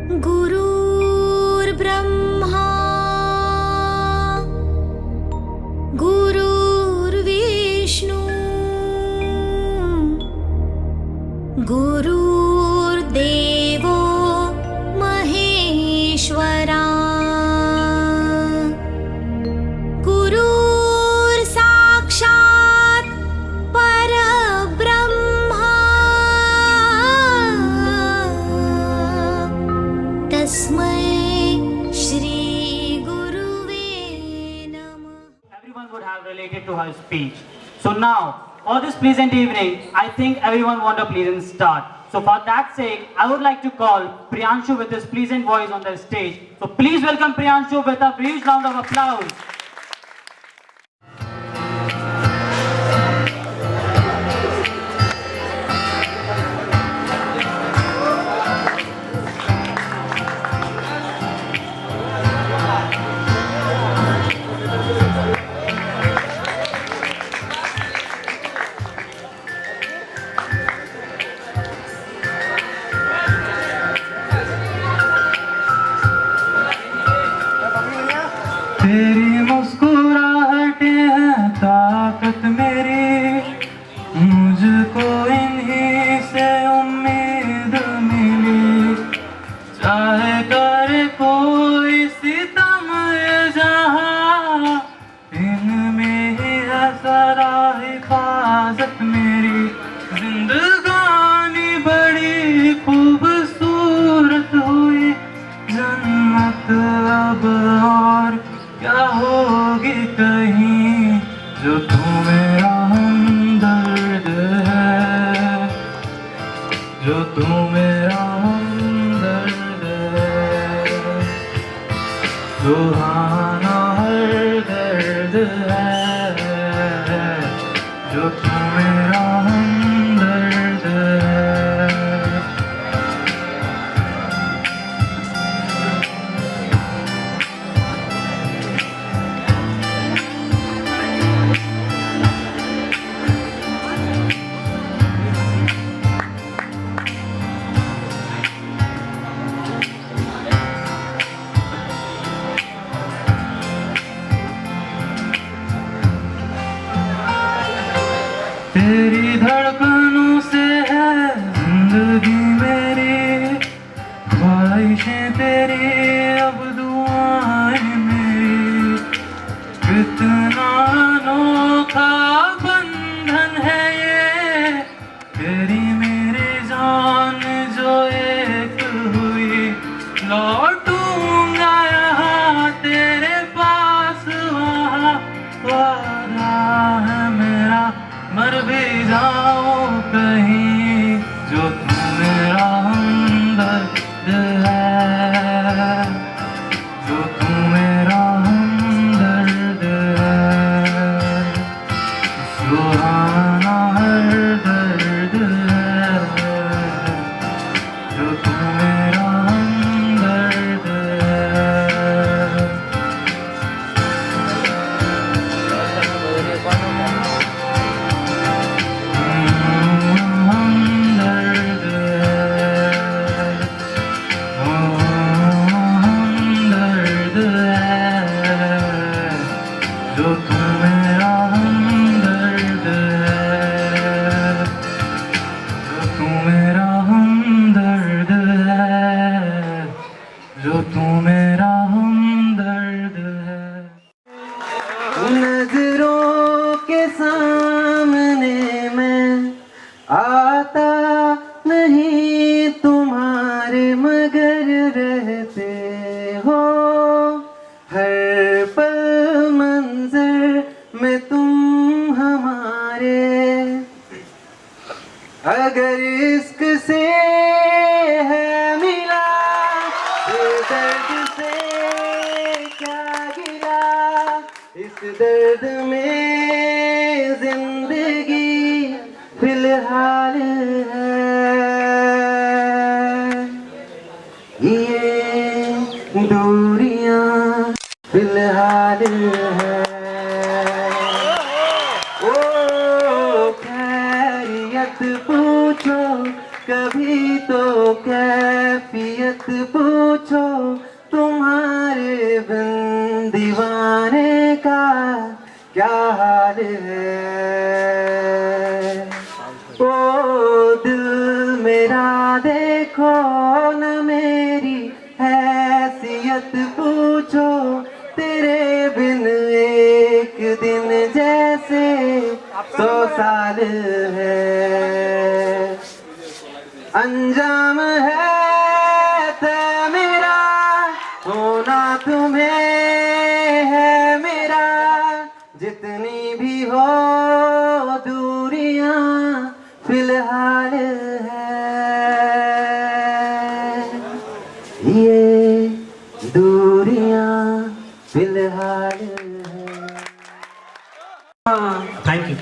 गुरुर्ब्रह्मा गुरुर्विष्णु गुरुर्देवो महेश्वरा गुरुर्साक्षात् परब्रह्मा तस्मै श्री गुरुवे नमः. Everyone would have related to her speech. So now, for this pleasant evening, I think everyone want a pleasant start. So for that sake, I would like to call Priyanshu with his pleasant voice on the stage. So please welcome Priyanshu with a huge round of applause. तेरी मुस्कुराहटें हैं ताकत मेरी, मुझको इन्हीं से उम्मीद मिली। चाहे करे कोई सितम ये जहां, इनमें ही है सारा हिफाजत मेरी। जिंदगानी बड़ी खूबसूरत हुई, जन्नत अब और क्या होगी कहीं, जो तू मेरा हमदर्द है, जो तू मेरा हमदर्द है। सुहाना हर दर्द है, जो तू मेरा हमदर्द है। तेरी धड़कनों से है जिंदगी मेरी, ख्वाहिशें तेरी अब दुआएं मेरी। कितना अनोखा बंधन है ये, तेरी मेरी जान जो एक हुई। लौटूंगा यहाँ तेरे पास, वहाँ वादा है मेरा, मर भी जाऊं कहीं, जो तू मेरा हमदर्द है, जो तू मेरा हमदर्द है। सुहाना हर दर्द है, जो तू मेरा हमदर्द है। जो तू मेरा हमदर्द है, जो तू मेरा हमदर्द है, जो तू मेरा हमदर्द है। नजरों के सामने मैं आता नहीं तुम्हारे, मगर रहते हो हर पल मंजर में तुम हमारे। अगर इश्क से है मिला तो दर्द से क्या गिला, इस दर्द में जिंदगी फिलहाल है। ये दूरियां फिलहाल है। ओ खैरियत पूछो कभी तो क्या कैफियत पूछो तुम्हारे बिन दीवाने का क्या हाल है। ओ दिल मेरा देखो न मेरी हैसियत पूछो, तेरे बिन एक दिन जैसे 100 साल है। अंजाम है तय मेरा, होना तुम्हें है मेरा, जितनी भी हो दूरियां फिलहाल है। ये दूरियां फिलहाल है। Thank you.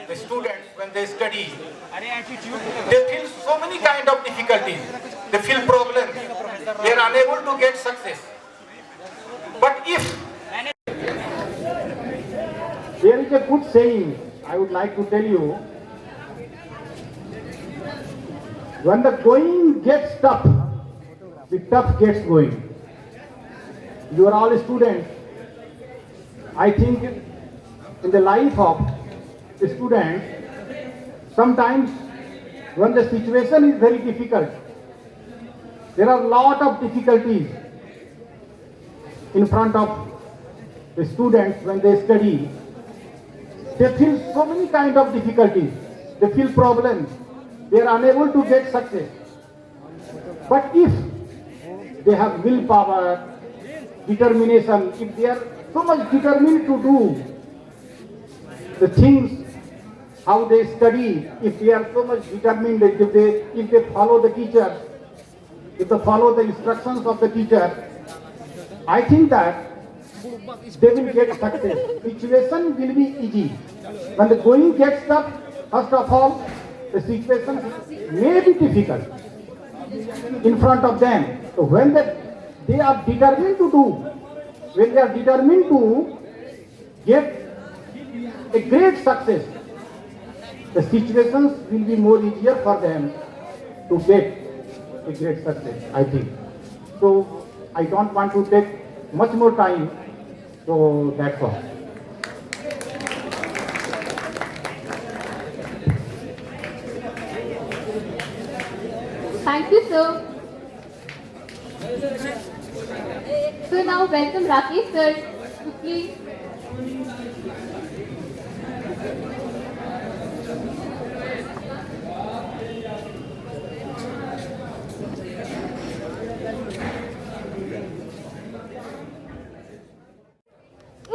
The students, when they study, they feel so many kind of difficulties. They feel problems. They are unable to get success. But if there is a good saying I would like to tell you. When the going gets tough, the tough gets going. You are all students. I think in the life of a student, sometimes when the situation is very difficult, there are a lot of difficulties in front of the students when they study. They feel so many kind of difficulties. They feel problems. They are unable to get success. But if they have willpower, determination, if they are so much determined to do the things, how they study, if they are so much determined, if they follow the teacher, if they follow the instructions of the teacher, I think that they will get success. Situation will be easy. When the going gets tough, first of all, the situation may be difficult in front of them. So when they are determined to do, when they are determined to get a great success, the situations will be more easier for them to get a great success, I think. So I don't want to take much more time, so that's all. Thank you, sir. So now welcome Rakesh sir to please.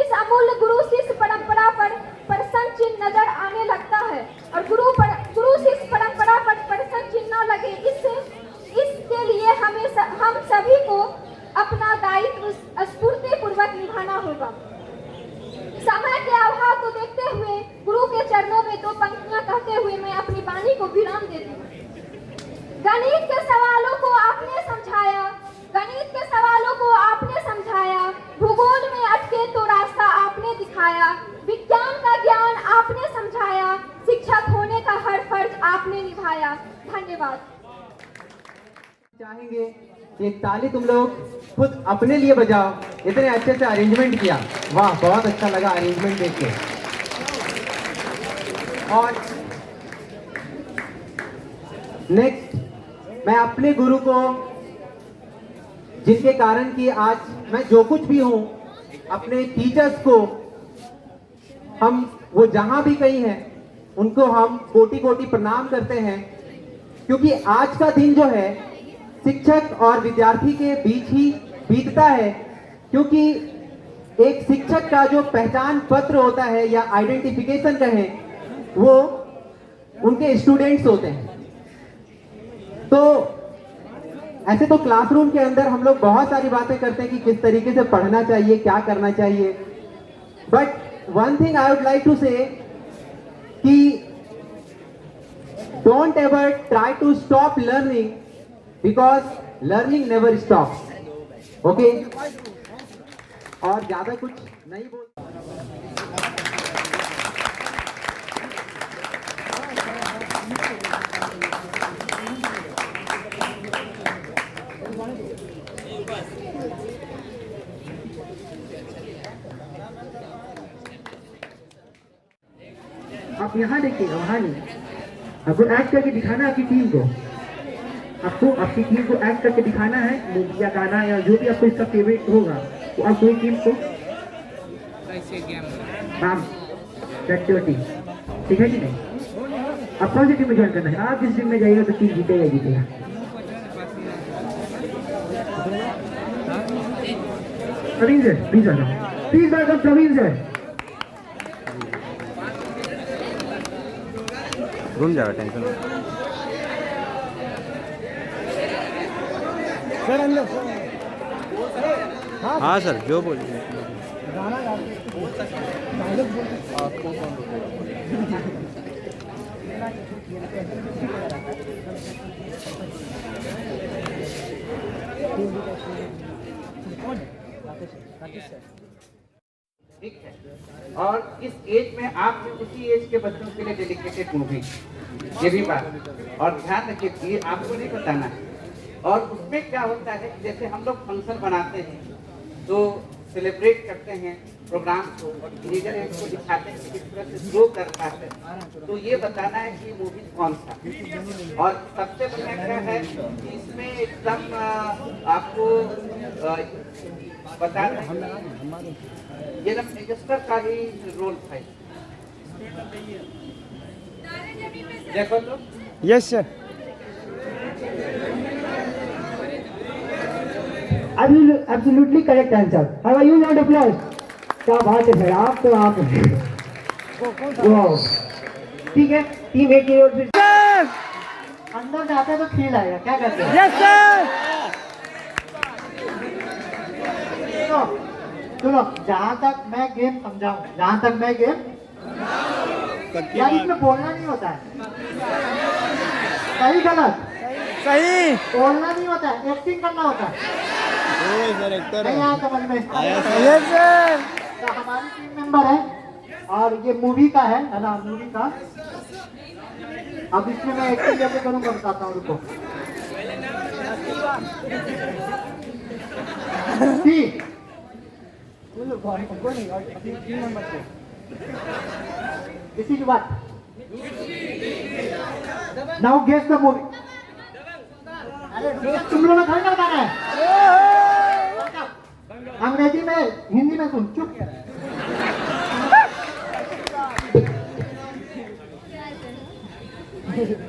इस अमूल्य गुरु शिष्य परंपरा पर प्रसन्न चिन्ह नजर आने लगता है और गुरु शिष्य परंपरा पर प्रसन्न चिन्ह न लगे, इसके लिए हम सभी को अपना दायित्व स्फूर्तिपूर्वक निभाना होगा। समय के अभाव को देखते हुए गुरु के चरणों में 2 पंक्तियां कहते हुए मैं अपनी वाणी को विराम देती हूँ। गणित के सवालों को आपने समझाया, भूगोल में अटके तो रास्ता आपने दिखाया, विज्ञान का ज्ञान आपने समझाया, शिक्षक होने का हर फर्ज आपने निभाया। धन्यवाद। चाहेंगे एक ताली तुम लोग खुद अपने लिए बजाओ, इतने अच्छे से अरेंजमेंट किया, वाह बहुत अच्छा लगा अरेंजमेंट देख के। और नेक्स्ट मैं अपने गुरु को, जिनके कारण कि आज मैं जो कुछ भी हूँ, अपने टीचर्स को हम वो जहाँ भी कहीं हैं उनको हम कोटि कोटि प्रणाम करते हैं, क्योंकि आज का दिन जो है शिक्षक और विद्यार्थी के बीच ही बीतता है। क्योंकि एक शिक्षक का जो पहचान पत्र होता है या आइडेंटिफिकेशन कहें, वो उनके स्टूडेंट्स होते हैं। तो ऐसे तो क्लासरूम के अंदर हम लोग बहुत सारी बातें करते हैं कि किस तरीके से पढ़ना चाहिए, क्या करना चाहिए, but one thing I would like to say कि don't ever try to stop learning, because learning never stops. Okay, और ज्यादा कुछ नहीं बोल। आप यहाँ देखिएगा, वहाँ नहीं। आपको एक्ट करके दिखाना है आपकी टीम को, आपको आपकी टीम को एक्ट करके दिखाना है, मूवी या गाना या जो भी आपको इसका फेवरेट होगा, तो आप कोई टीम को एक्टिविटी, ठीक है कि नहीं? आप कौन सी टीम में ज्वाइन करना है? आप जिस टीम में जाइएगा तो टीम जीतेगा ही जीतेगा। प्रवीण सर प्लीज आ जाओ, प्लीज वेलकम प्रवीण सर। घूम जाएगा, टेंशन सर अंदर। हाँ सर, जो बोलिए। ठीक है, और इस एज में आप भी उसी एज के बच्चों के लिए डेडिकेटेड मूवी, ये भी बात, और ध्यान रखिए ये आपको नहीं बताना है। और उसमें क्या होता है, जैसे हम लोग फंक्शन बनाते हैं तो सेलिब्रेट करते हैं प्रोग्राम को, और लीडर को दिखाते हैं कि किस तरह से ग्रो करता है, तो ये बताना है कि मूवी कौन सा। और सबसे बढ़िया क्या है कि इसमें एकदम आपको बताना है ये ना एडजस्टर का ही रोल था। देखो तो yes sir. Absolutely correct answer. How are you? Round of applause. क्या बात है सर, आप तो आप वाओ। ठीक है, टीम ए की ओर से अंदर जाते तो फील आएगा, क्या कहते हैं? Yes sir. सुनो, जहाँ तक मैं गेम समझाऊं, जहाँ तक मैं गेम, यार इसमें बोलना नहीं होता है, सही गलत सही बोलना नहीं होता है, एक्टिंग करना होता है। नहीं आया समझ में? Yes sir. तो हमारी टीम मेंबर है और ये मूवी का है ना, मूवी का। अब इसमें मैं एक्टिंग कैसे करूँगा बताता हूँ, रुको। ठीक, this is what? Now guess the movie. अरे तुम लोगों को थोड़ी ना बताना है, अंग्रेजी में हिंदी में सुन, चुप।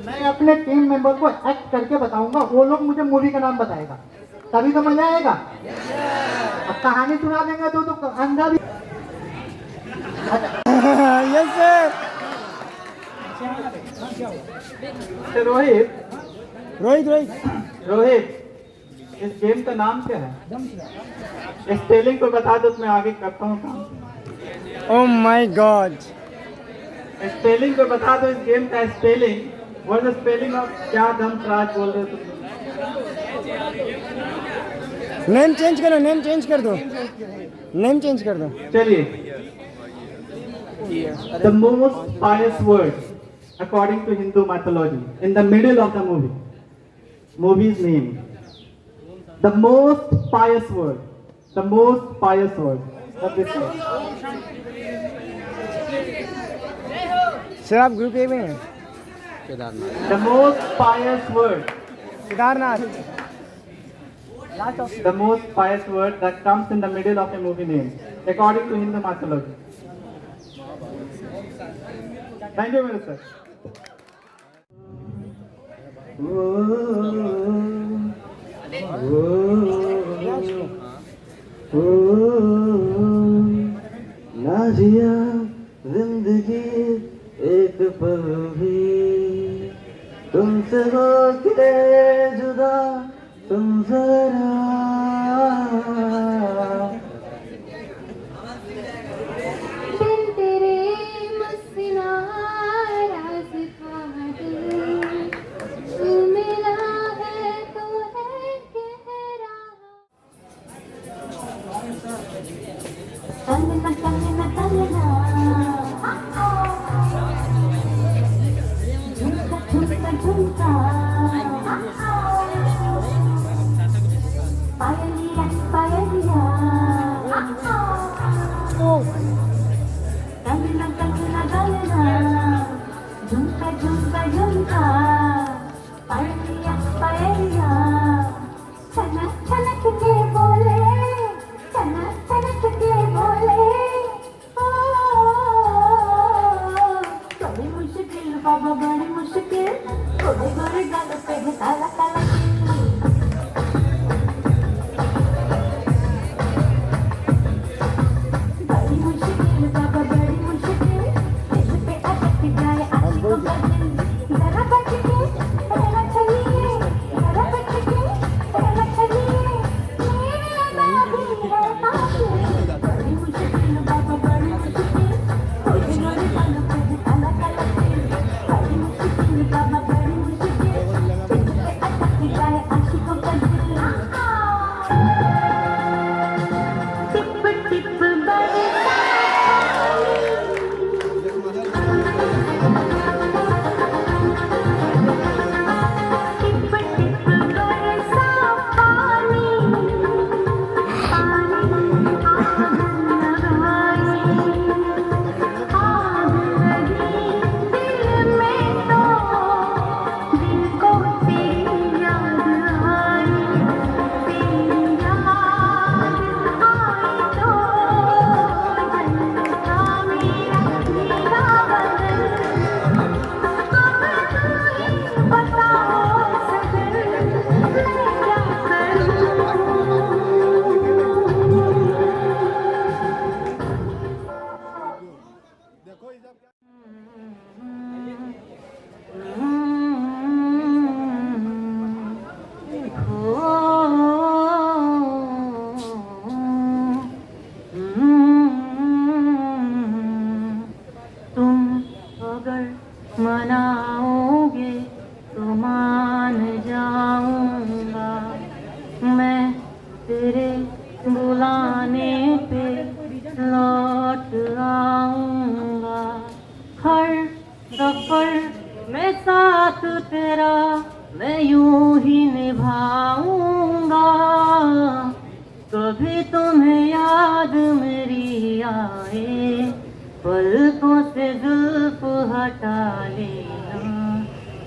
मैं अपने टीम मेंबर को एक्ट करके बताऊंगा, वो लोग मुझे मूवी का नाम बताएगा, तभी तो मजा आएगा। अब कहानी सुना देंगे तो अंधा भी। Yes sir. रोहित रोहित रोहित रोहित, इस गेम का नाम क्या है? स्पेलिंग को बता दो, मैं आगे करता हूँ काम। ओह माय गॉड, स्पेलिंग को बता दो इस गेम का spelling. What is the spelling of क्या धमराज बोल रहे हो तुम? नेम चेंज करो, नेम चेंज कर दो, नेम चेंज कर दो। चलिए, the most pious word according to Hindu mythology in the middle of the movie's name, the most pious word, the most pious word, what is it? Sir आप group A में हैं? Kedarnath. The most pious word, Kedarnath. The most pious word that comes in the middle of a movie name according to Hindu mythology. Thank you, Minister. ना जिया जिंदगी एक पल भी तुमसे हो के जुदा, तुम जरा आशिकों का दिल टिप टिप बरसा टिप टिप बरसा पानी पानी आग लगाई आग लगी दिल में तो दिल को तेरी याद आई तेरी याद आई तो जनता मेरा मेरा बदन अब तू ही बताओ सजन मैं क्या तुम अगर मनाओगे तो मान जाऊंगा मैं तेरे बुलाने पे लौट आऊंगा हर सफर में साथ तेरा मैं यूं ही निभाऊंगा कभी तुम्हें याद मेरी आए पलकों से जुल्फ हटा लेना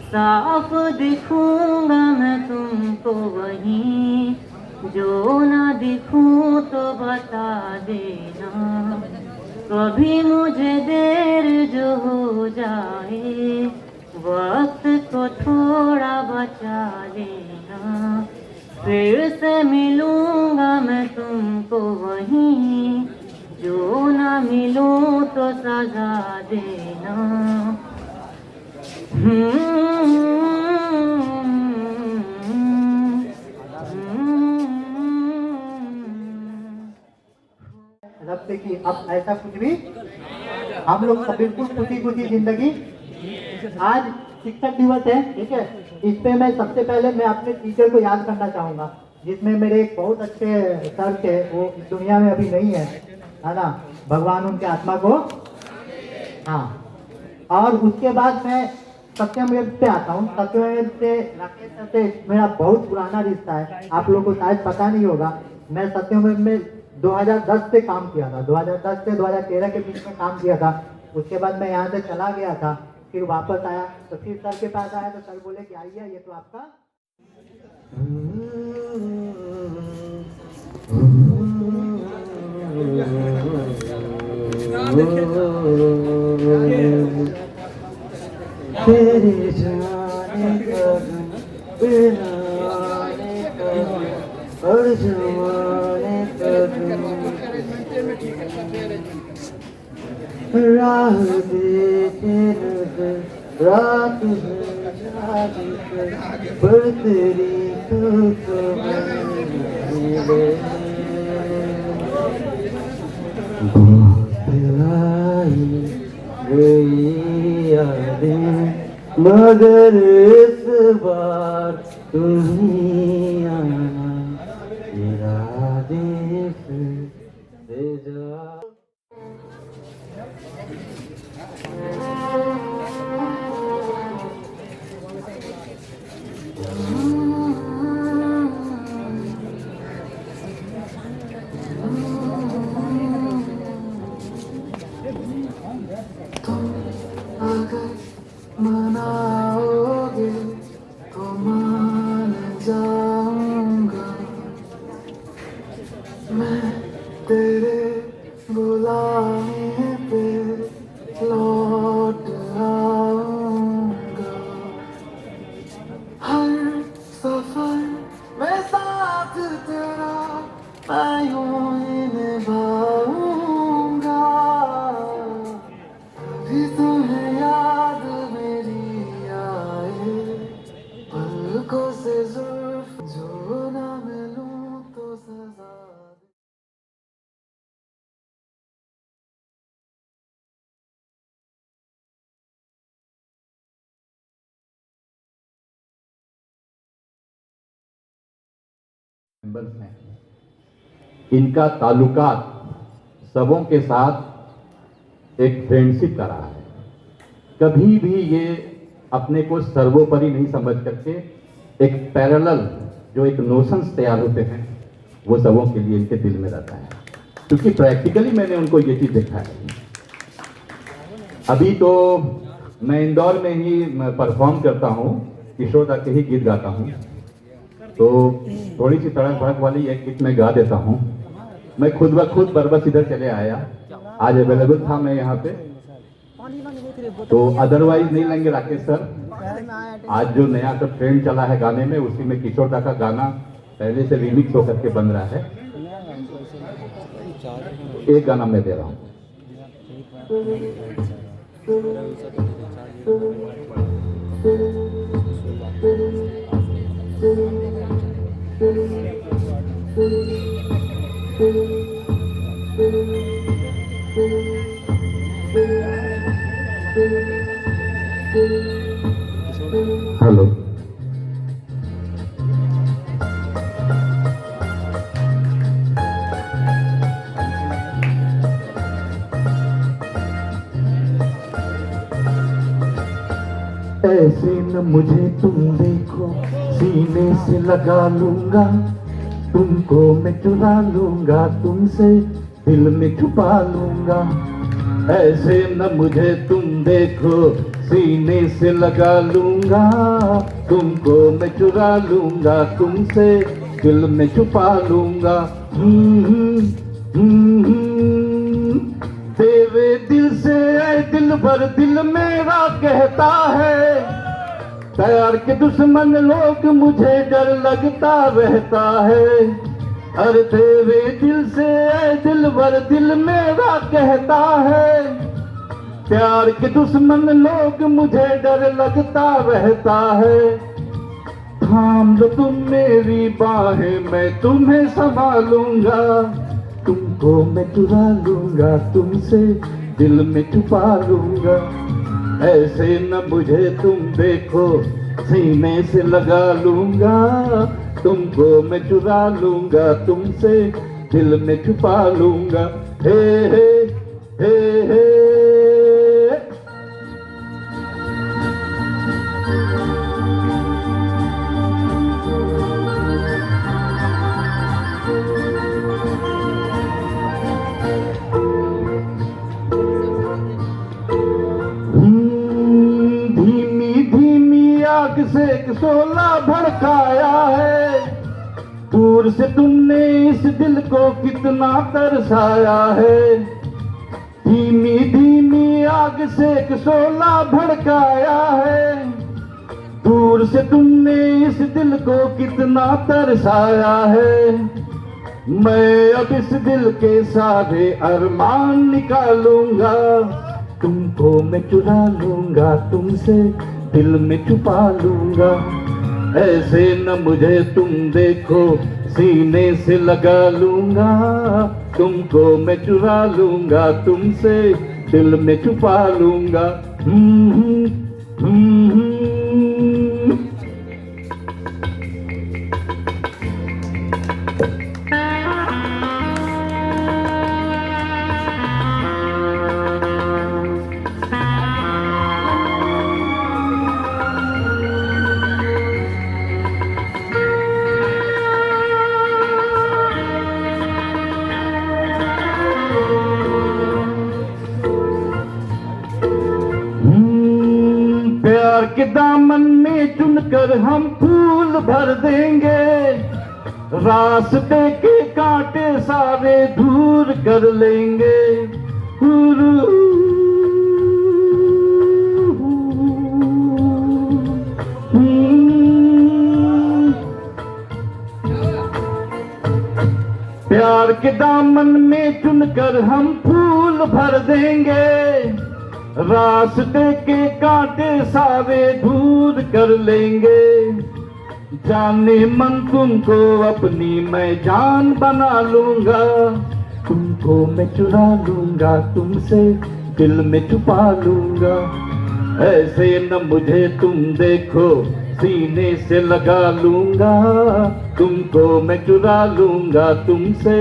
साफ दिखूंगा मैं तुमको वहीं जो ना दिखूं तो बता देना कभी मुझे देर जो हो जाए वक्त को थोड़ा बचा लेना फिर से मिलूंगा मैं तुमको वहीं जो ना मिलूं तो सजा देना रब से कि अब ऐसा कुछ भी हम लोग सब बिल्कुल खुशी खुशी जिंदगी। आज शिक्षक दिवस है, ठीक है। इस पे मैं सबसे पहले मैं अपने टीचर को याद करना चाहूँगा, जिसमें मेरे एक बहुत अच्छे सर थे, वो इस दुनिया में अभी नहीं है ना, भगवान उनके आत्मा को। हाँ, और उसके बाद मैं सत्यमेव पे आता हूँ। सत्यमेव से राकेश सर से मेरा बहुत पुराना रिश्ता है, आप लोगों को शायद पता नहीं होगा। मैं सत्यमेव में 2010 से काम किया था, 2010 से 2013 के बीच में काम किया था। उसके बाद मैं यहाँ से चला गया था, फिर वापस आया तो फिर सर के पास आया तो सर बोले कि आइए ये तो आपका तेरे जाने कभी बिनाने कभी और जमाने कभी राह देखे नजर रात जागी पर तेरी तो मिले गई यादें मगर इस बार तुम्हीं आना इरादे से अगर मनाओगे तो मान जाऊंगा मैं तेरे बुलाने पे लौट आऊंगा हर सफर में साथ तेरा मैं यूं ही निभाऊंगा कभी तुम्हें याद मेरी आए पलकों से जुल्फ जो ना मिलूं तो सजा मेंबर्स हैं, इनका ताल्लुकात सबों के साथ एक फ्रेंडशिप का रहा है। कभी भी ये अपने को सर्वोपरि नहीं समझ करके एक पैरेलल जो एक नोशंस तैयार होते हैं वो सबों के लिए इनके दिल में रहता है, क्योंकि प्रैक्टिकली मैंने उनको ये चीज़ देखा है। अभी तो मैं इंदौर में ही परफॉर्म करता हूँ, किशोर दा के ही गीत गाता हूँ, तो थोड़ी सी तड़क भड़क वाली एक गीत मैं गा देता हूँ। मैं खुद ब खुद बरबस इधर चले आया, आज अवेलेबल था मैं यहाँ पे, तो अदरवाइज नहीं लेंगे राकेश सर। आज जो नया सब ट्रेंड चला है गाने में, उसी में किशोर दा का गाना पहले से रिमिक्स होकर के बन रहा है। एक गाना मैं दे रहा हूँ। हेलो, ऐसे न मुझे तुम देखो, सीने से लगा लूंगा, तुमको मैं चुरा लूंगा, तुमसे दिल में छुपा लूंगा। ऐसे न मुझे तुम देखो, सीने से लगा लूंगा, तुमको मैं चुरा लूंगा, तुमसे दिल में छुपा लूंगा। तेरे दिल से ऐ दिल भर दिल मेरा कहता है, प्यार के दुश्मन लोग मुझे डर लगता रहता है। अरे तेरे दिल से ऐ दिल भर दिल मेरा कहता है, प्यार के दुश्मन लोग मुझे डर लगता रहता है। थाम लो तुम मेरी बाहें, मैं तुम्हें संभालूंगा, तुमको मैं चुरा लूंगा, तुमसे दिल में छुपा लूंगा। ऐसे न मुझे तुम देखो, सीने से लगा लूंगा, तुमको मैं चुरा लूंगा, तुमसे दिल में छुपा लूंगा। हे हे हे हे से एक शोला भड़काया है, दूर से तुमने इस दिल को कितना तरसाया है। धीमी धीमी आग से एक शोला भड़काया है, दूर से तुमने इस दिल को कितना तरसाया है। मैं अब इस दिल के सारे अरमान निकालूंगा, तुमको मैं चुरा लूंगा, तुमसे दिल में छुपा लूंगा। ऐसे न मुझे तुम देखो, सीने से लगा लूंगा, तुमको मैं चुरा लूंगा, तुमसे दिल में छुपा लूंगा। प्यार के दामन में चुनकर हम फूल भर देंगे, रास्ते के कांटे सारे दूर कर लेंगे। प्यार के दामन में चुनकर हम फूल भर देंगे, रास्ते के कांटे सारे दूर कर लेंगे। जाने मन तुमको अपनी मैं जान बना लूंगा, तुमको मैं चुरा लूंगा, तुमसे दिल में छुपा लूंगा। ऐसे न मुझे तुम देखो, सीने से लगा लूंगा, तुमको मैं चुरा लूंगा, तुमसे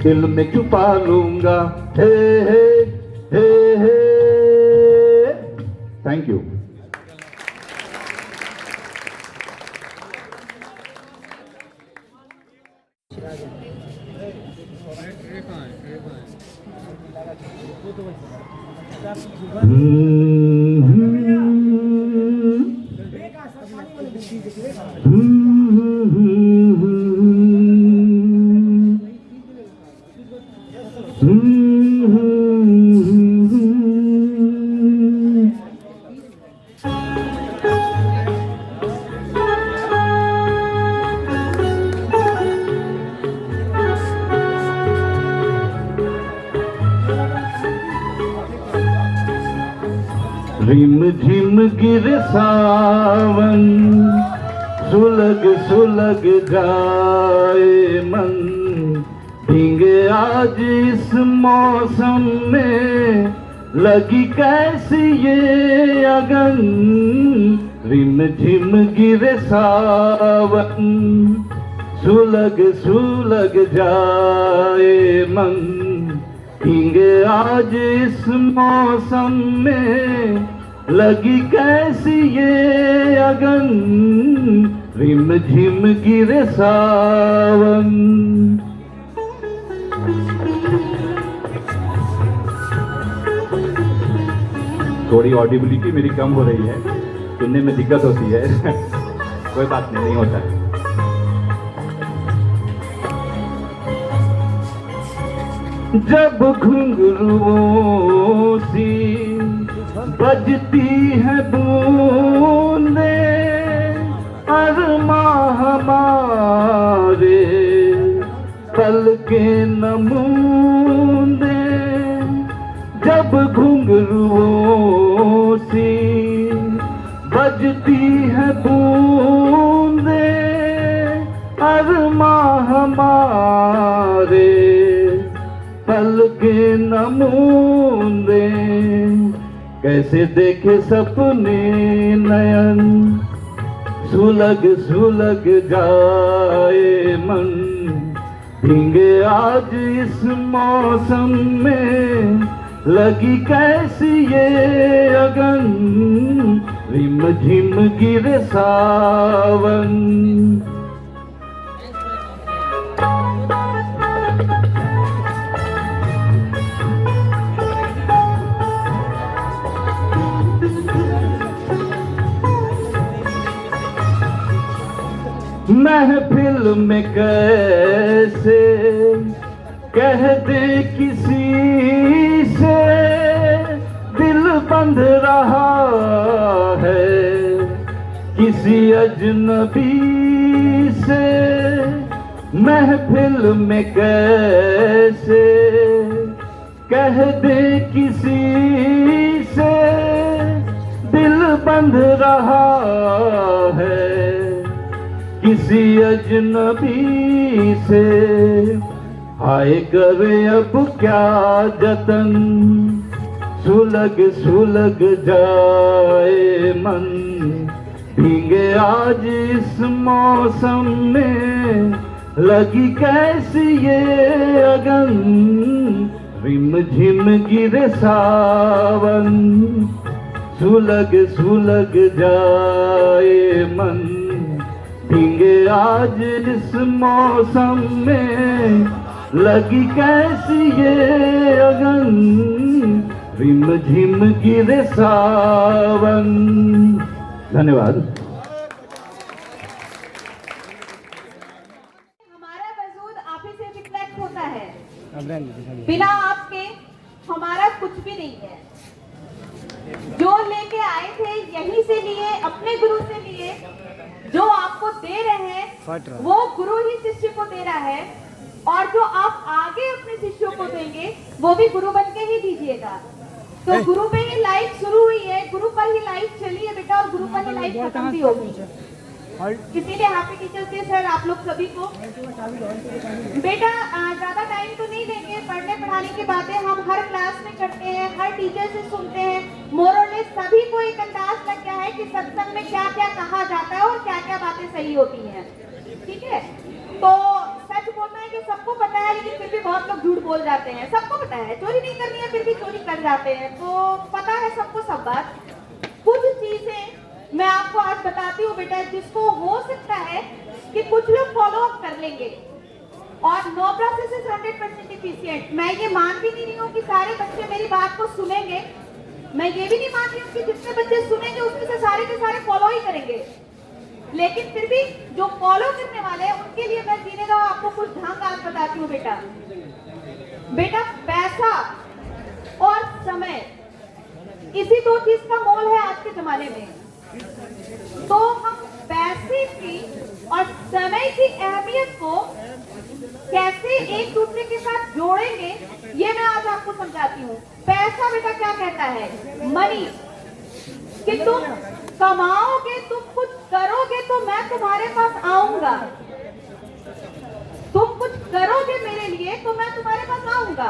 दिल में छुपा लूंगा। हे हे हे हे। Thank you. रिम झिम गिर सावन, सुलग सुलग जाए मन, भीगे आज इस मौसम में, लगी कैसी ये अगन। रिम झिम गिर सावन, सुलग सुलग जाए मन, भीगे आज इस मौसम में, लगी कैसी ये अगन। रिम झिम गिरे सावन। थोड़ी ऑडिबिलिटी मेरी कम हो रही है, सुनने में दिक्कत होती है। कोई बात नहीं होता है। जब घुंघरुओं सी बजती है बूंदे, अरमा हमारे पलके नमूंदे। जब घुंघरुओं सी बजती है बूंदे, अरमा हमारे पलके नमूंदे। कैसे देखे सपने नयन, सुलग सुलग जाए मन, भीगे आज इस मौसम में, लगी कैसी ये अगन। रिम झिम गिरे सावन। महफिल में कैसे कह दे किसी से, दिल बंध रहा है किसी अजनबी से। महफिल में कैसे कह दे किसी से, दिल बंध रहा है किसी अजनबी से। हाय करे अब क्या जतन, सुलग सुलग जाए मन, भीगे आज इस मौसम में, लगी कैसी ये अगन। रिम झिम गिरे सावन, सुलग सुलग जाए मन, भीगे आज इस मौसम में, लगी कैसी ये अगन। रिम झिम गिरे सावन। धन्यवाद। हमारा वजूद आप ही से रिफ्लेक्ट होता है, बिना आपके हमारा कुछ भी नहीं है। जो लेके आए थे यहीं से लिए, अपने गुरु से लिए। जो आपको दे रहे हैं वो गुरु ही शिष्य को दे रहा है, और जो आप आगे अपने शिष्यों को देंगे वो भी गुरु बन के ही दीजिएगा। तो गुरु पे ही लाइफ शुरू हुई है, गुरु पर ही लाइफ चली है बेटा, और गुरु पर ही लाइफ खत्म भी होगी। इसीलिए हैप्पी टीचर्स डे सर आप लोग सभी को। बेटा ज्यादा टाइम तो नहीं देंगे, पढ़ने पढ़ाने की बातें हम हर क्लास में करते हैं, हर टीचर से सुनते हैं। मोर और लेस सभी को एक अंदाज लग गया है कि सत्संग में क्या क्या कहा जाता है और क्या क्या बातें सही होती हैं, ठीक है। तो सच बोलना है कि सबको पता है, लेकिन फिर भी बहुत लोग झूठ बोल जाते हैं। सबको पता है चोरी नहीं करनी है, फिर भी चोरी कर जाते हैं। तो पता है सबको सब बात। कुछ चीजें मैं आपको आज बताती हूँ बेटा, जिसको हो सकता है कि कुछ लोग फॉलो अप कर लेंगे और नो प्रोसेस इज 100% एफिशिएंट। मैं ये मान भी नहीं रही हूँ कि सारे बच्चे मेरी बात को सुनेंगे, मैं ये भी नहीं मान रही हूँ कि जितने बच्चे सुनेंगे उसमें से सारे के सारे फॉलो ही करेंगे। लेकिन फिर भी जो फॉलो करने वाले हैं उनके लिए मैं जीने का आपको कुछ ढंग आज बताती हूँ बेटा। बेटा पैसा और समय, इसी दो चीज का मोल है आज के जमाने में। तो हम पैसे की और समय की अहमियत को कैसे एक दूसरे के साथ जोड़ेंगे, ये मैं आज आपको समझाती हूँ। पैसा बेटा क्या कहता है, मनी, कि तुम कमाओगे, तुम कुछ करोगे तो मैं तुम्हारे पास आऊंगा। तुम कुछ करोगे मेरे लिए तो मैं तुम्हारे पास आऊंगा।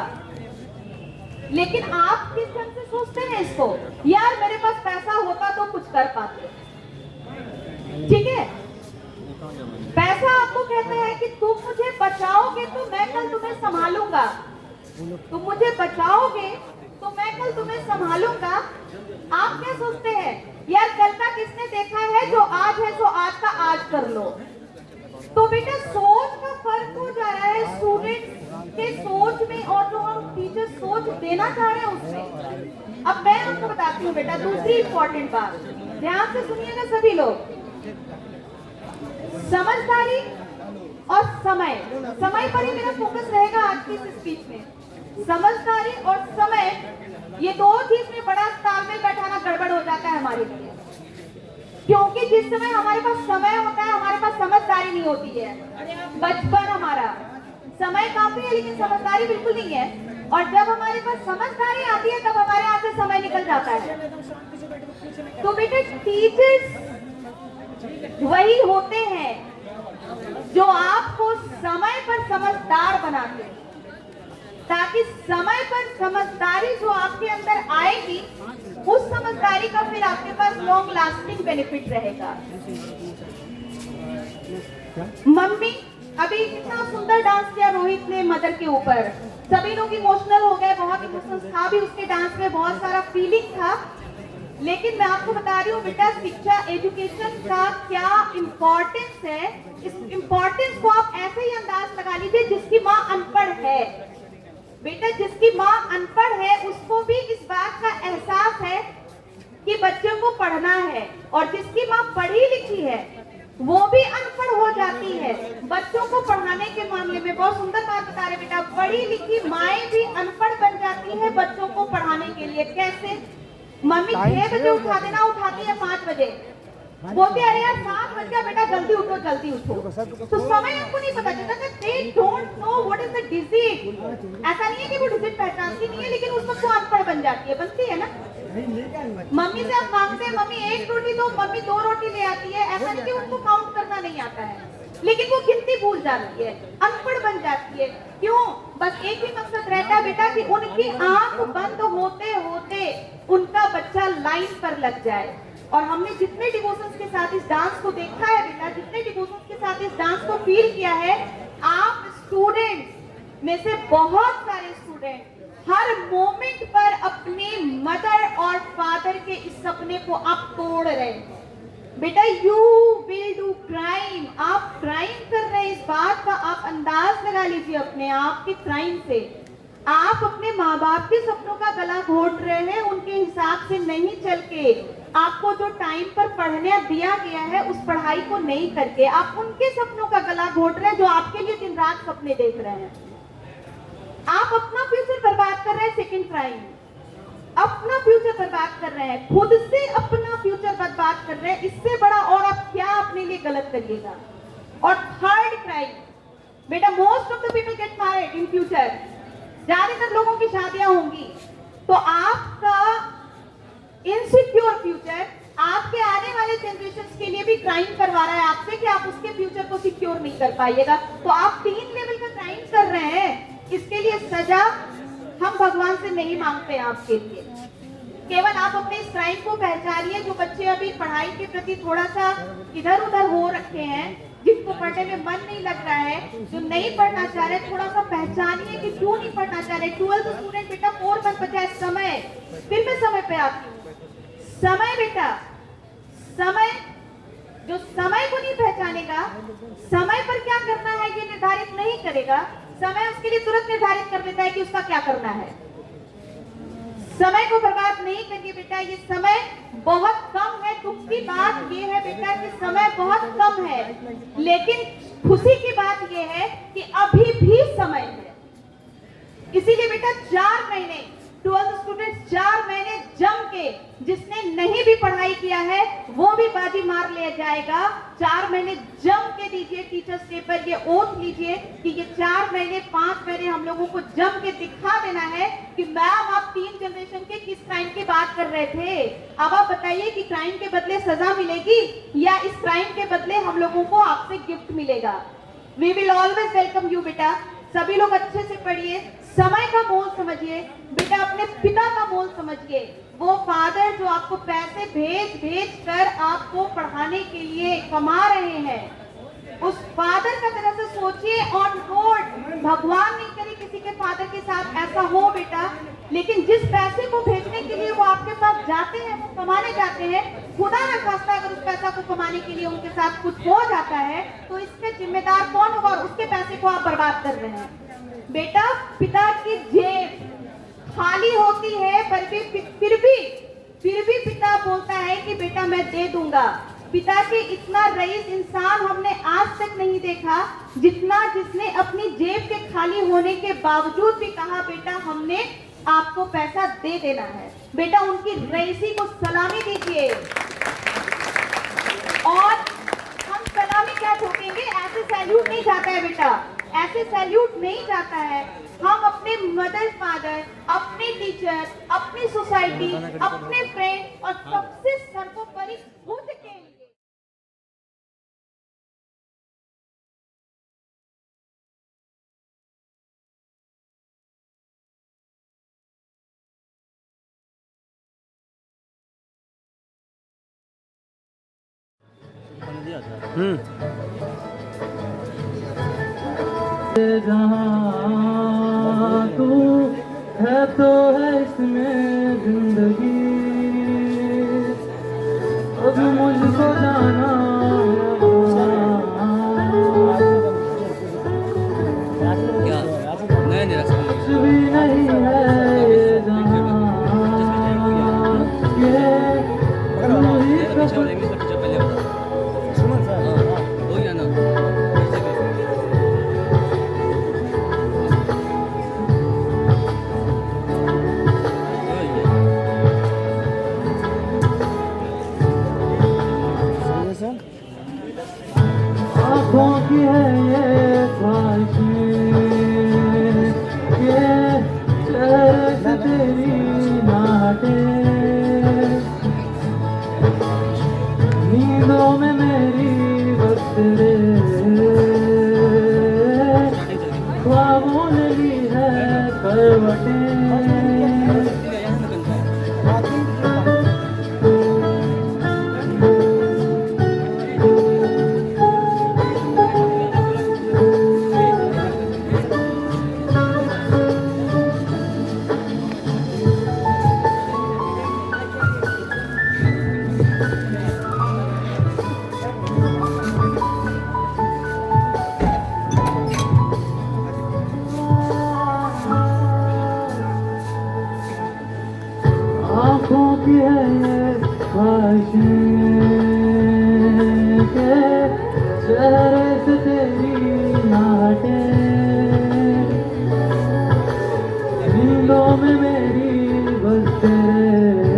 लेकिन आप किस ढंग से सोचते हैं इसको, यार मेरे पास पैसा होता तो कुछ कर पाते, ठीक है। पैसा आपको कहता है कि तुम मुझे बचाओगे तो मैं कल तुम्हें संभालूंगा, तुम मुझे बचाओगे तो मैं कल तुम्हें संभालूंगा। आप क्या सोचते हैं, यार कल का किसने देखा है, जो आज है सो आज का आज कर लो। तो बेटा सोच का फर्क हो जा रहा है स्टूडेंट के सोच में और जो हम टीचर सोच देना चाह रहे हैं उसमें। अब मैं आपको बताती हूँ बेटा दूसरी इंपॉर्टेंट बात, ध्यान से सुनिएगा सभी लोग। समझदारी और समय, समय पर ही मेरा फोकस रहेगा आज की इस स्पीच में। समझदारी और समय, ये दो चीज में बड़ा तालमेल बैठाना गड़बड़ हो जाता है हमारे लिए, क्योंकि जिस समय हमारे पास समय होता है हमारे पास समझदारी नहीं होती है। बचपन हमारा समय काफी है लेकिन समझदारी बिल्कुल नहीं है, और जब हमारे पास समझदारी आती है तब हमारे हाथ से समय निकल जाता है। तो बेटे टीचर्स वही होते हैं जो आपको समय पर समझदार बनाते हैं, ताकि समय पर समझदारी जो आपके अंदर आएगी उस समझदारी का फिर आपके पास लॉन्ग लास्टिंग बेनिफिट रहेगा। मम्मी अभी कितना सुंदर डांस किया रोहित ने मदर के ऊपर, सभी लोग इमोशनल हो गए, बहुत इमोशनल था भी उसके डांस में, बहुत सारा फीलिंग था। लेकिन मैं आपको बता रही हूँ बेटा, शिक्षा एजुकेशन का क्या इम्पोर्टेंस है, इस इम्पोर्टेंस को आप ऐसे ही अंदाज लगा लीजिए जिसकी माँ अनपढ़ है। बेटा जिसकी माँ अनपढ़ है उसको भी इस बात का एहसास है कि बच्चों को पढ़ना है, और जिसकी माँ पढ़ी लिखी है वो भी अनपढ़ हो जाती है बच्चों को पढ़ाने के मामले में। बहुत सुंदर बात बता रहे बेटा, पढ़ी लिखी माएँ भी अनपढ़ बन जाती है बच्चों को पढ़ाने के लिए। कैसे, मम्मी 6 बजे उठा देना, उठाती है 5 बजे, बोलते अरे यार 7 बज गया बेटा जल्दी उठो जल्दी उठो। तो समय हमको नहीं पता चलता, they don't know what is the disease। ऐसा नहीं है कि वो डिजीज पहचानती नहीं है, लेकिन उस वक्त वो अनपढ़ बन जाती है, बनती है ना। मम्मी से आप मांगते हैं मम्मी 1 रोटी दो, मम्मी 2 रोटी ले आती है। ऐसा नहीं कि उनको काउंट करना नहीं आता है, लेकिन वो गिनती भूल जाती है, अनपढ़ बन जाती है। क्यों, बस एक ही मकसद रहता है बेटा कि उनकी आंख बंद होते होते उनका बच्चा लाइन पर लग जाए। और हमने जितने डिवोशंस के साथ इस डांस को देखा है बेटा, जितने डिवोशंस के साथ इस डांस को फील किया है, आप स्टूडेंट में से बहुत सारे स्टूडेंट हर मोमेंट पर अपने मदर और फादर के इस सपने को आप तोड़ रहे हैं। बेटा यू विल डू क्राइम, आप क्राइम कर रहे हैं, इस बात का आप अंदाज लगा लीजिए अपने आप के क्राइम से। आप अपने माँ बाप के सपनों का गला घोट रहे हैं, उनके हिसाब से नहीं चल के, आपको जो टाइम पर पढ़ने दिया गया है उस पढ़ाई को नहीं करके आप उनके सपनों का गला घोट रहे हैं जो आपके लिए दिन रात सपने देख रहे हैं। आप अपना फ्यूचर बर्बाद कर रहे हैं, सेकंड क्राइम, अपना फ्यूचर बर्बाद कर रहे हैं, खुद से अपना फ्यूचर बर्बाद कर रहे हैं। इससे बड़ा और आप क्या अपने लिए गलत करिएगा। और थर्ड क्राइम बेटा, most of the people get married in future, ज्यादातर लोगों की शादियां होंगी, तो आपका इनसिक्योर फ्यूचर आपके आने वाले जनरेशन के लिए भी क्राइम करवा रहा है आपसे कि आप उसके फ्यूचर को सिक्योर नहीं कर पाइएगा। तो आप 3 लेवल का क्राइम कर रहे हैं, इसके लिए सजा हम भगवान से नहीं मांगते हैं आपके लिए। केवल आप अपने इस क्राइम को पहचानिए। जो बच्चे अभी पढ़ाई के प्रति थोड़ा सा इधर उधर हो रखे हैं, जिनको पढ़ने में मन नहीं लग रहा है, जो नहीं पढ़ना चाह रहे, थोड़ा सा पहचानिए कि क्यों नहीं पढ़ना चाह रहे। 12th स्टूडेंट बेटा 4 मत बचाए समय, फिर मैं समय पे आती हूँ। समय बेटा, समय जो समय को नहीं पहचानेगा, समय पर क्या करना है ये निर्धारित नहीं करेगा, समय उसके लिए तुरंत निर्धारित कर देता है कि उसका क्या करना है। समय को बर्बाद नहीं करिए बेटा, ये समय बहुत कम है। दुख की बात ये है बेटा कि समय बहुत कम है, लेकिन खुशी की बात ये है कि अभी भी समय है। इसीलिए बेटा 4 महीने 12th स्टूडेंट्स 4 महीने जम के, जिसने नहीं भी पढ़ाई किया है वो भी बाजी मार ले जाएगा। 4 महीने जम के दीजिए टीचर्स डे पर, ये ओथ लीजिए कि ये 4 महीने 5 महीने हम लोगों को जम के दिखा देना है कि मैम आप 3 जनरेशन के किस क्राइम की बात कर रहे थे। अब आप बताइए कि क्राइम के बदले सजा मिलेगी या इस क्राइम के बदले हम लोगों को आपसे गिफ्ट मिलेगा। We will always welcome you बेटा। सभी लोग अच्छे से पढ़िए, समय का मोल समझिए बेटा, अपने पिता का मोल समझिए। वो फादर जो आपको पैसे भेज कर आपको पढ़ाने के लिए कमा रहे हैं, उस फादर का तरह से सोचिए। ऑन गॉड, भगवान नहीं करे किसी के फादर के साथ ऐसा हो बेटा, लेकिन जिस पैसे को भेजने के लिए वो आपके पास जाते हैं, वो कमाने जाते हैं, खुदा न खास्ता अगर उस पैसा को कमाने के लिए उनके साथ कुछ हो जाता है तो इसके जिम्मेदार कौन होगा? और उसके पैसे को आप बर्बाद कर रहे हैं बेटा। पिता की जेब खाली होती है पर भी फिर भी पिता बोलता है कि बेटा मैं दे दूंगा। पिता के इतना रईस इंसान हमने आज तक नहीं देखा जिसने अपनी जेब के खाली होने के बावजूद भी कहा बेटा हमने आपको पैसा दे देना है। बेटा उनकी रईसी को सलामी दीजिए। और हम सलामी क्या ठोकेंगे? ऐसे सैल्यूट नहीं जाता है बेटा, ऐसे सैल्यूट नहीं जाता है। हम अपने मदर फादर, अपने टीचर, अपनी सोसाइटी, अपने फ्रेंड और सबसे सर्वोपरि खुद के लिए जहाँ तू है तो है इसमें जिंदगी, अब मुझको जाना कुछ भी नहीं है ये जहाँ, ये तू ही आँखों की है ये ख्वाहिशें, ये चेहरे से तेरी ना हटे, नींदों में मेरी बस तेरे ख्वाबों ने ली है करवटें। आँखों की है ये ख्वाहिशें के चेहरे से तेरी ना हटे, नींदों में मेरी बस तेरे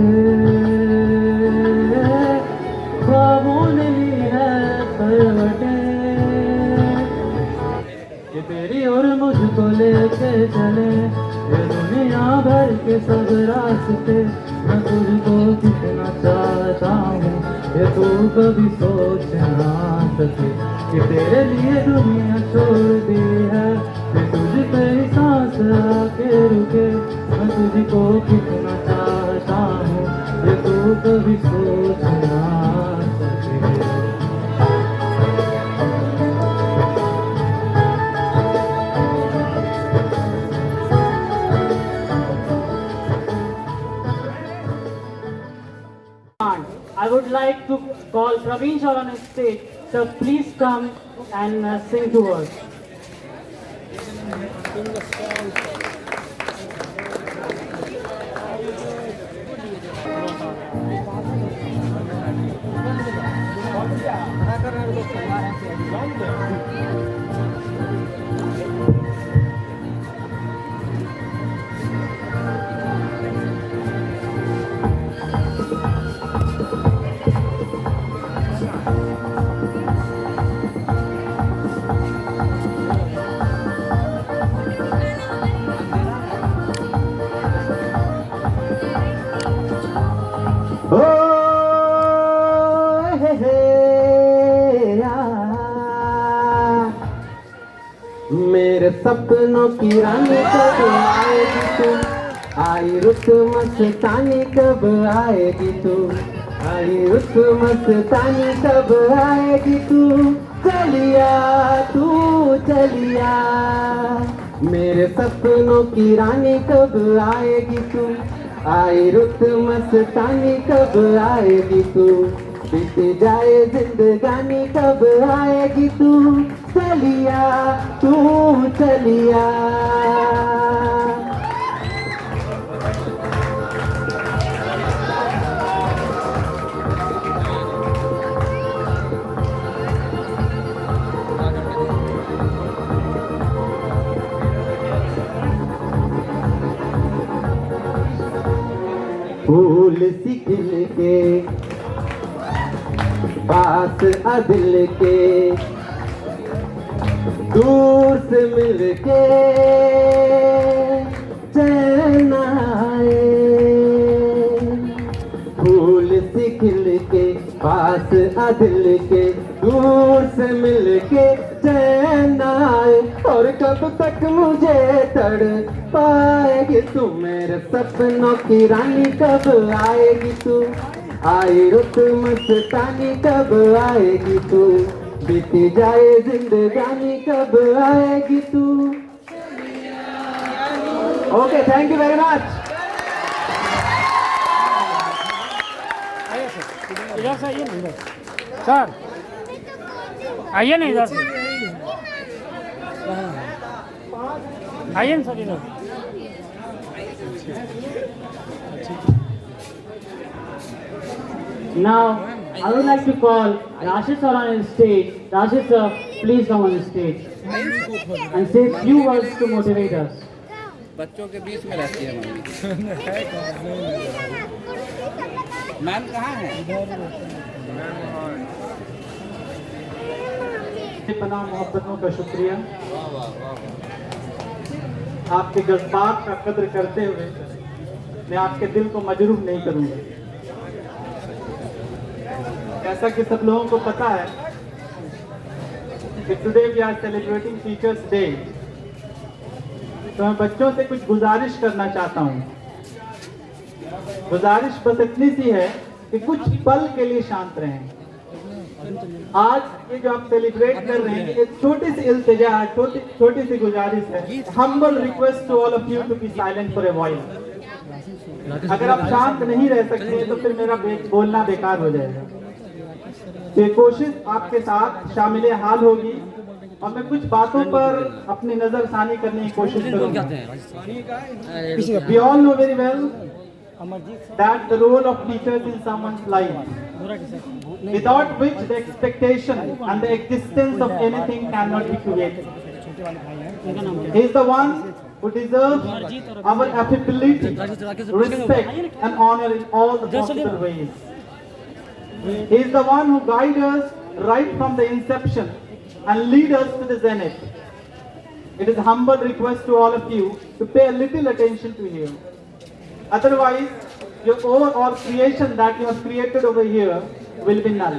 ख्वाबों ने ली है करवटें। ये तेरी और मुझको लेके चले ये दुनिया भर के सब रास्ते, तुझको कितना चाहता हूँ ये तू कभी सोच ना सके कि तेरे लिए दुनिया छोड़ दी है कि तुझ पे ही सांस आके रुके मैं तुझको कितना चाहता हूँ ये तू कभी सोच ना सके I would like to call Praveen Shah on stage. Sir, please come and sing to us. ओ हे आ, मेरे सपनों की रानी कब आएगी तू आई रुत मस्तानी कब आएगी तू आई रुत मस्तानी कब आएगी तू चलिया मेरे सपनों की रानी कब आएगी तू आई रुत मस्तानी कब आएगी तू बीत जाए जिंदगानी कब आएगी तू चलिया फूल सी खिल के पास अदिल के दूर से मिल के चैन आए फूल सी खिल के पास अदिल के दूर से मिल के चैन आए और कब तक मुझे तड़ पाएगी तू मेरे सपनों की रानी कब आएगी तू आई रुत मस्तानी कब आएगी तू बीती जाए जिंदगानी कब आएगी तू okay thank you very much इधर से आइए ना सर आइए ना इधर से आइए ना सर इधर Now, I would like to call Rashish sir on stage. Rashish sir, please come on stage and say a few words to motivate us. बच्चों के बीच में रहती है मैम कहाँ है पनाह मोहब्बतों का शुक्रिया आपके जज्बात का कद्र करते हुए मैं आपके दिल को मजरूह नहीं करूंगा जैसा कि सब लोगों को पता है कि today we are celebrating teachers day तो मैं बच्चों से कुछ गुजारिश करना चाहता हूँ गुजारिश बस इतनी सी है कि कुछ पल के लिए शांत रहें आज ये जो आप सेलिब्रेट कर रहे हैं एक छोटी सी इल्तिजा है छोटी सी गुजारिश है humble request to all of you to be silent for a while अगर आप शांत नहीं रह सकते तो फिर मेरा बोलना बेकार हो जाएगा तो ये कोशिश आपके साथ शामिल हाल होगी और मैं कुछ बातों पर अपनी नजरसानी करने की कोशिश करूंगा We all know very well that the role of teachers in someone's life, without which the expectation and the existence of anything cannot be created. He is the one who deserves our affability, respect and honor in all the possible ways. He is the one who guides us right from the inception and lead us to the zenith. It is a humble request to all of you to pay a little attention to him. Otherwise, your overall creation that you have created over here will be null.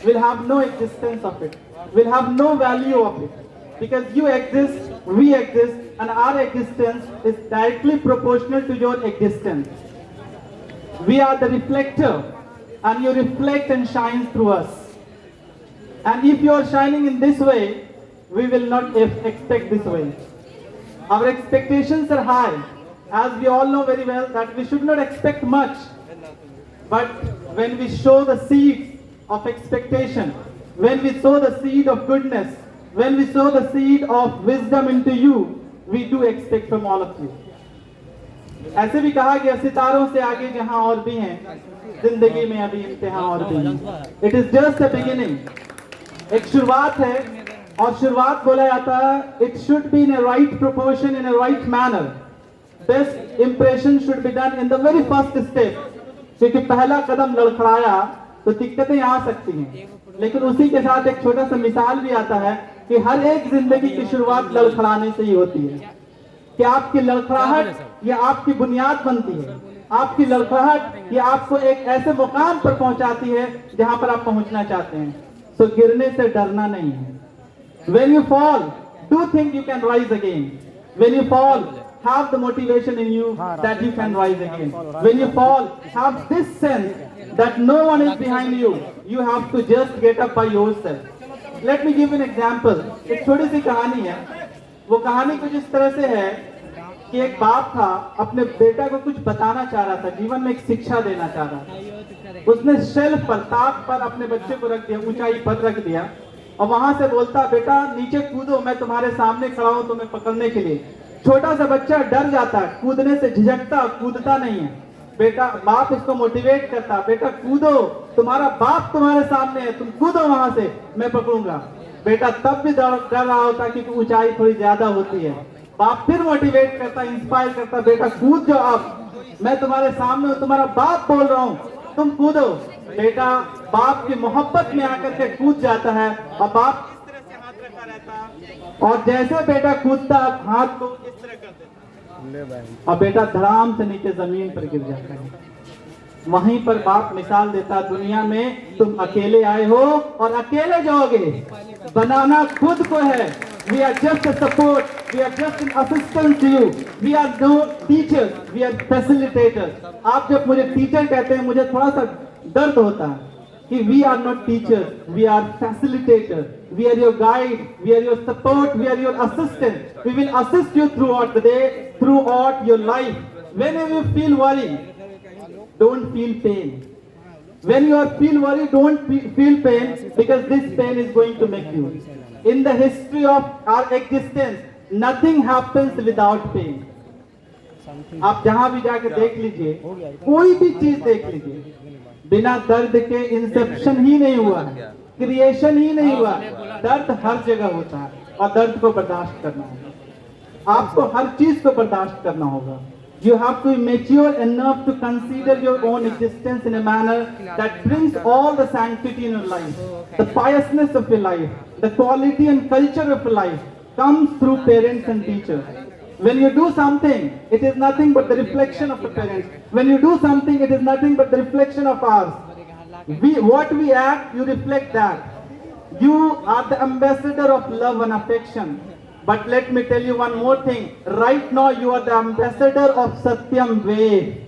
Will have no existence of it. Will have no value of it. Because you exist, we exist, and our existence is directly proportional to your existence. We are the reflector, and you reflect and shine through us. And if you are shining in this way, we will not expect this way. Our expectations are high, as we all know very well that we should not expect much. But when we sow the seeds of expectation, when we sow the seed of goodness, when we sow the seed of wisdom into you, we do expect from all of you. ऐसे भी कहा गया सितारों से आगे जहां और भी हैं, जिंदगी में अभी इम्तिहान और भी हैं. It is just a beginning. एक शुरुआत है, और शुरुआत बोला जाता है, it should be in a right proportion, in a right manner. Best impression should be done in the very first step. क्योंकि पहला कदम लड़खड़ाया तो दिक्कतें आ सकती हैं, लेकिन उसी के साथ एक छोटा सा मिसाल भी आता है कि हर एक जिंदगी की शुरुआत लड़खड़ाने से ही होती है. कि आपकी लड़खड़ाहट ये आपकी बुनियाद बनती है. आपकी लड़खड़ाहट ये आपको एक ऐसे मुकाम पर पहुंचाती है जहां पर आप पहुंचना चाहते हैं. तो गिरने से डरना नहीं है. When you fall, do think you can rise again. When you fall, have the motivation in you that you can rise again. When you fall, have this sense that no one is behind you. You have to just get up by yourself. Let me give you an example. एक छोटी सी कहानी है. वो कहानी कुछ इस तरह से है कि एक बाप था, अपने बेटा को कुछ बताना चाह रहा था, जीवन में एक शिक्षा देना चाह रहा था. उसने शेल्फ पर, ताक पर अपने बच्चे को रख दिया, ऊंचाई पर रख दिया, और वहां से बोलता, बेटा नीचे कूदो, मैं तुम्हारे सामने खड़ा हूं तुम्हें पकड़ने के लिए. छोटा सा बच्चा डर जाता है, कूदने से झिझकता, कूदता नहीं है. बेटा, बाप इसको मोटिवेट करता, बेटा कूदो, तुम्हारा बाप तुम्हारे सामने है, तुम कूदो वहां से, मैं पकड़ूंगा. बेटा तब भी डर रहा होता क्योंकि ऊंचाई थोड़ी ज्यादा होती है. बाप फिर मोटिवेट करता, इंस्पायर करता, बेटा कूद जाओ, आप मैं तुम्हारे सामने हूं, तुम्हारा बाप बोल रहा हूं, तुम कूदो. बेटा बाप की मोहब्बत में आकर के कूद जाता है, और बाप इस तरह से हाथ रखा रहता, और जैसे बेटा कूदता हाथ को इस तरह कर देता, और बेटा धड़ाम से नीचे जमीन पर गिर जाता है. वहीं पर बाप मिसाल देता, दुनिया में तुम अकेले आए हो और अकेले जाओगे. बनाना खुद को है. We are just a support. We are just an assistant to you. We are no teachers. We are facilitators. आप जब मुझे टीचर कहते हैं, मुझे थोड़ा सा दर्द होता है कि we are not teachers. We are facilitators. We are your guide. We are your support. We are your assistant. We will assist you throughout the day, throughout your life. Whenever you feel worry, don't feel pain. When you feel worry, don't feel pain, because this pain is going to make you. In the history of our existence, nothing happens without pain. आप जहां भी जाके देख लीजिए, कोई भी चीज देख लीजिए, बिना दर्द के इंसेप्शन ही नहीं हुआ है, क्रिएशन ही नहीं हुआ. दर्द हर जगह होता है, और दर्द को बर्दाश्त करना होगा. आपको हर चीज को बर्दाश्त करना होगा. You have to be mature enough to consider your own existence in a manner that brings all the sanctity in your life. The piousness of your life, the quality and culture of your life comes through parents and teachers. When you do something, it is nothing but the reflection of the parents. When you do something, it is nothing but the reflection of ours. What we act, you reflect that. You are the ambassador of love and affection. But let me tell you one more thing. Right now you are the ambassador of Satyam Way.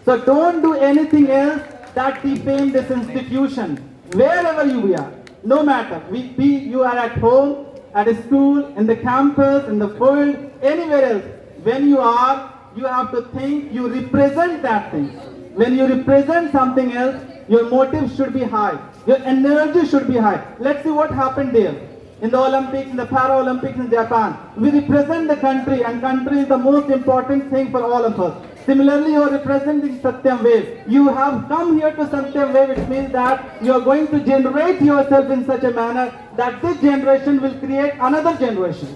So don't do anything else that defame this institution. Wherever you are, no matter. You are at home, at a school, in the campus, in the world, anywhere else. When you are, you have to think you represent that thing. When you represent something else, your motive should be high. Your energy should be high. Let's see what happened there. In the Olympics, in the Paralympics in Japan, we represent the country, and country is the most important thing for all of us. Similarly, you are representing Satyam Wave. You have come here to Satyam Wave, which means that you are going to generate yourself in such a manner that this generation will create another generation.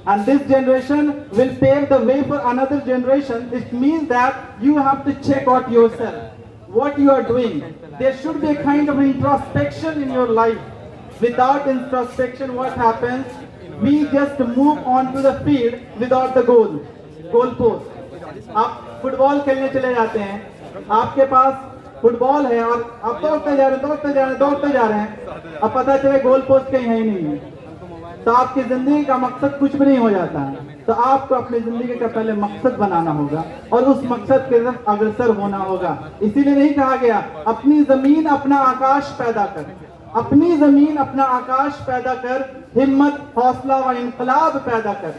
And this generation will pave the way for another generation. It means that you have to check out yourself, what you are doing. There should be a kind of introspection in your life. Without introspection, what happens? We just move on to the field without the goalpost. आप football खेलने चले जाते हैं, आपके पास football है और आप दौड़ते जा रहे हैं, अब पता चले गोल पोस्ट कहीं है ही नहीं है, तो आपकी जिंदगी का मकसद कुछ भी नहीं हो जाता है। तो आपको अपनी जिंदगी का पहले मकसद बनाना होगा और उस मकसद की तरफ अग्रसर होना होगा। इसीलिए नहीं कहा गया अपनी जमीन अपना आकाश पैदा कर, अपनी जमीन अपना आकाश पैदा कर, हिम्मत हौसला व इनकलाब पैदा कर।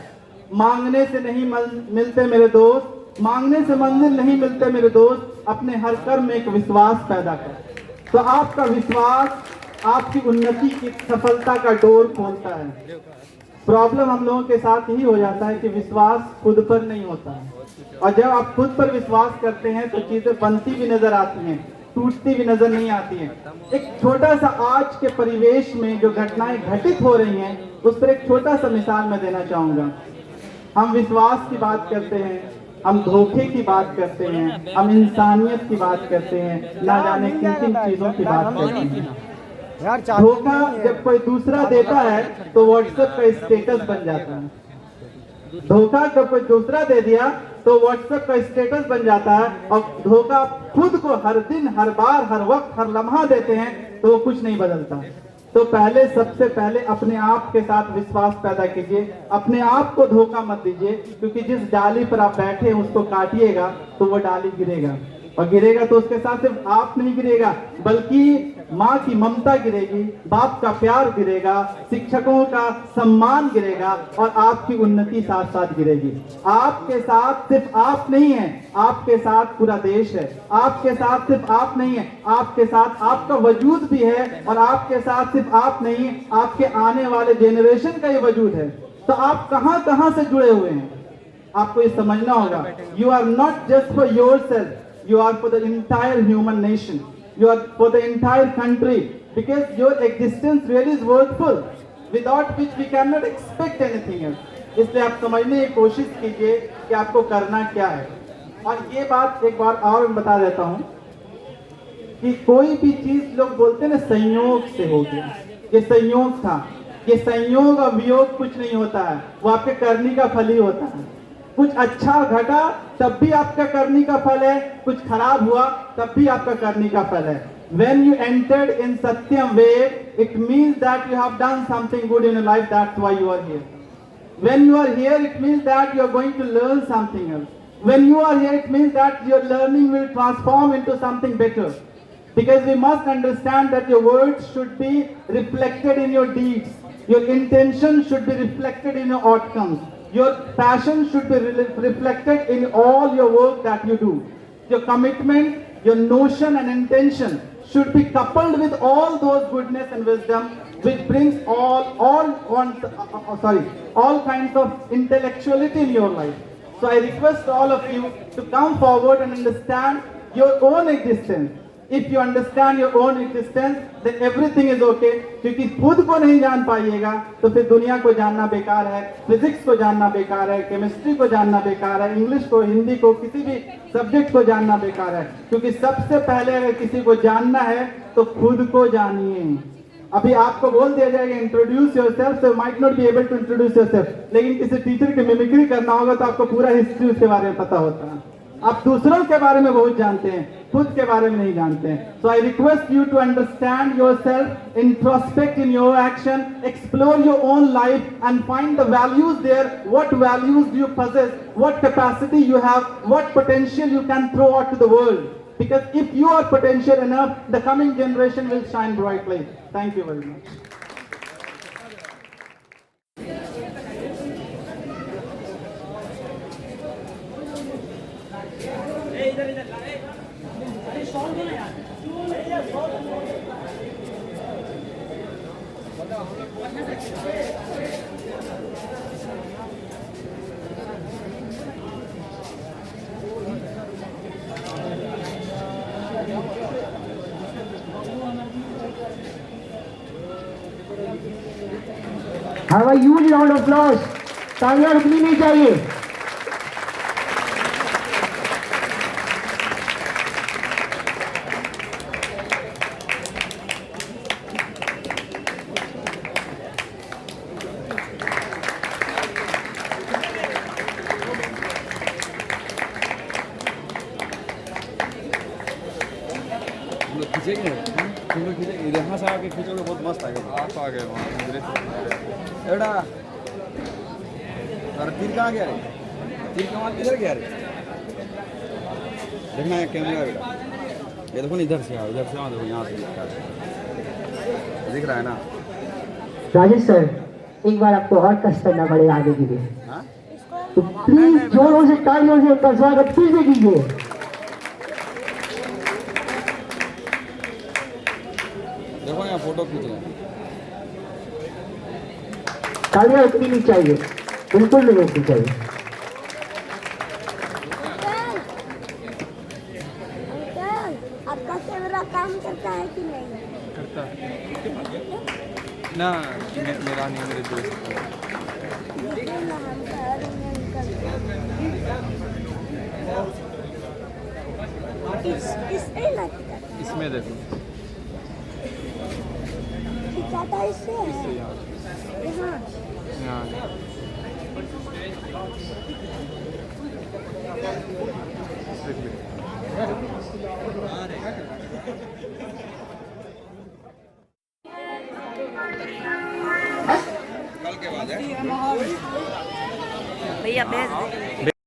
मांगने से नहीं मिलते मेरे दोस्त, मांगने से मंजिल नहीं मिलते मेरे दोस्त, अपने हर कर्म में एक विश्वास पैदा कर। तो आपका विश्वास आपकी उन्नति की सफलता का डोर खोलता है। प्रॉब्लम हम लोगों के साथ यही हो जाता है कि विश्वास खुद पर नहीं होता है, और जब आप खुद पर विश्वास करते हैं तो चीजें बनती भी नजर आती हैं, टूटती भी नजर नहीं आती हैं। एक छोटा सा आज के परिवेश में जो घटनाएं घटित हो रही हैं उस पर एक छोटा सा मिसाल मैं देना चाहूंगा। हम विश्वास की बात करते हैं, हम धोखे की बात करते हैं, हम इंसानियत की बात करते हैं, ना जाने किन किन चीजों की बात करते हैं। धोखा जब कोई दूसरा देता है तो व्हाट्सएप का स्टेटस बन जाता है। धोखा जब कोई दूसरा दे दिया तो व्हाट्सएप का स्टेटस बन जाता है, और धोखा खुद को हर दिन, हर बार, हर वक्त, हर लम्हा देते हैं तो वो कुछ नहीं बदलता। तो पहले, सबसे पहले अपने आप के साथ विश्वास पैदा कीजिए, अपने आप को धोखा मत दीजिए, क्योंकि जिस डाली पर आप बैठे हैं उसको काटिएगा तो वो डाली गिरेगा, और गिरेगा तो उसके साथ सिर्फ आप नहीं गिरेगा बल्कि माँ की ममता गिरेगी, बाप का प्यार गिरेगा, शिक्षकों का सम्मान गिरेगा, और आपकी उन्नति साथ साथ गिरेगी। आपके साथ सिर्फ आप नहीं है, आपके साथ पूरा देश है। आपके साथ सिर्फ आप नहीं है, आपके साथ आपका वजूद भी है, और आपके साथ सिर्फ आप नहीं, आपके आने वाले जेनरेशन का ये वजूद है। तो आप कहां कहां से जुड़े हुए हैं आपको ये समझना होगा। You are not just for yourself, you are for the entire human nation, you are for the entire country, because your existence really is worthful, without which we cannot expect anything else. इसलिए आप समझने की कोशिश कीजिए कि आपको करना क्या है। और ये बात एक बार और मैं बता देता हूँ कि कोई भी चीज लोग बोलते हैं ना संयोग से हो गया, ये संयोग था, ये संयोग और वियोग कुछ नहीं होता है, वो आपके करनी का फल ही होता है। कुछ अच्छा घटा तब भी आपका करनी का फल है, कुछ खराब हुआ तब भी आपका करनी का फल है। When you entered in Satyam way, it means that you have done something good in your life, that's why you are here. When you are here, it means that you are going to learn something else. When you are here, it means that your learning will transform into something better. Because we must understand that your words should be reflected in your deeds. Your intention should be reflected in your outcomes. Your passion should be reflected in all your work that you do. Your commitment, your notion and intention should be coupled with all those goodness and wisdom, which brings all kinds of intellectuality in your life. So I request all of you to come forward and understand your own existence. If you understand your own existence, then everything is okay. क्योंकि खुद को नहीं जान पाइएगा तो फिर दुनिया को जानना बेकार है, फिजिक्स को जानना बेकार है, केमिस्ट्री को जानना बेकार है, इंग्लिश को, हिंदी को, किसी भी सब्जेक्ट को जानना बेकार है। क्योंकि सबसे पहले अगर किसी को जानना है तो खुद को जानिए। अभी आपको बोल दिया जाएगा introduce yourself, so might not be able to introduce yourself, लेकिन किसी टीचर की मिमिक्री करना होगा तो आपको पूरा हिस्ट्री उसके बारे में पता होता है। आप दूसरों के बारे में बहुत जानते हैं, खुद के बारे में नहीं जानते हैं। So I request you to understand yourself, introspect in your action, explore your own life and find the values there. What values do you possess, what capacity you have, what potential you can throw out to the world. Because if you are potential enough, the coming generation will shine brightly. Thank you very much. Have a huge round of applause. तालियां रुकनी नहीं चाहिए। आके खींचोगे बहुत मस्त आएगा। आप आ गए वहाँ एड़ा और तीर कहाँ गया रे? तीर कहाँ किधर गया रे? देखना है कैमरा बेटा, ये देखो ना, इधर से आओ, इधर से आओ, देखो यहाँ से दिख रहा है ना। राजेश सर, एक बार आपको और कष्ट करना पड़ेगा आगे के लिए, हाँ? तो प्लीज जोरों से तालियों से उनका स्वागत फिर से कीजिए। देखो यहाँ फोटो खींच रहे हैं। तालियां रुकनी नहीं चाहिए, बिल्कुल नहीं रुकनी चाहिए। आपका कैमरा काम करता है कि नहीं? करता ना, मेरा नहीं, मेरे दोस्त का। इसमें देखो, इससे है यहाँ कल के बाद है भैया भेज दे।